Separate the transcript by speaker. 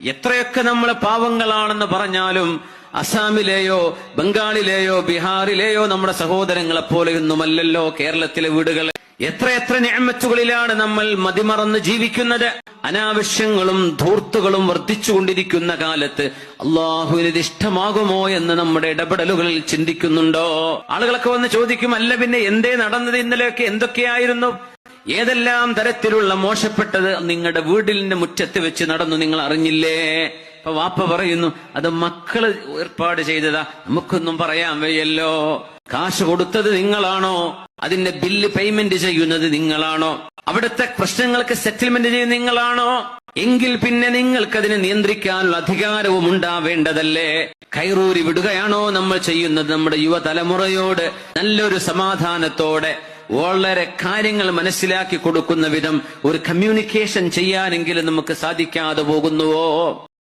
Speaker 1: എത്രയൊക്കെ നമ്മൾ പാവങ്ങളാണെന്ന് പറഞ്ഞാലും അസാമിലെയോ ബംഗാളിലെയോ ബീഹാറിലെയോ നമ്മുടെ സഹോദരങ്ങളെ പോലെയൊന്നുമല്ലല്ലോ കേരളത്തിലെ വീടുകൾ. എത്രയെത്ര നിഅമത്തുകളിലാണ് നമ്മൾ മതിമറന്ന് ജീവിക്കുന്നത്. അനാവശ്യങ്ങളും ധൂർത്തുകളും വർദ്ധിച്ചുകൊണ്ടിരിക്കുന്ന കാലത്ത് അള്ളാഹുവിന് ഇത് ഇഷ്ടമാകുമോ എന്ന് നമ്മുടെ ഇടപെടലുകളിൽ ചിന്തിക്കുന്നുണ്ടോ? ആളുകളൊക്കെ വന്ന് ചോദിക്കും, അല്ല പിന്നെ എന്തേ നടന്നത്, ഇന്നലെയൊക്കെ എന്തൊക്കെയായിരുന്നു, ഏതെല്ലാം തരത്തിലുള്ള മോശപ്പെട്ടത് നിങ്ങളുടെ വീടിന്റെ മുറ്റത്ത് വെച്ച് നടന്നു, നിങ്ങൾ അറിഞ്ഞില്ലേ? അപ്പൊ വാപ്പ പറയുന്നു, അത് മക്കള് ഏർപ്പാട് ചെയ്തതാ, നമുക്കൊന്നും പറയാൻ വയ്യല്ലോ. കാശ് കൊടുത്തത് നിങ്ങളാണോ? അതിന്റെ ബില്ല് പേയ്മെന്റ് ചെയ്യുന്നത് നിങ്ങളാണോ? അവിടുത്തെ പ്രശ്നങ്ങൾക്ക് സെറ്റിൽമെന്റ് ചെയ്യുന്നത് നിങ്ങളാണോ? എങ്കിൽ പിന്നെ നിങ്ങൾക്കതിനെ നിയന്ത്രിക്കാനുള്ള അധികാരവും ഉണ്ടാവേണ്ടതല്ലേ? കൈറൂരി വിടുകയാണോ നമ്മൾ ചെയ്യുന്നത്? നമ്മുടെ യുവതലമുറയോട് നല്ലൊരു സമാധാനത്തോടെ വളരെ കാര്യങ്ങൾ മനസ്സിലാക്കി കൊടുക്കുന്ന വിധം ഒരു കമ്മ്യൂണിക്കേഷൻ ചെയ്യാനെങ്കിലും നമുക്ക് സാധിക്കാതെ പോകുന്നുവോ?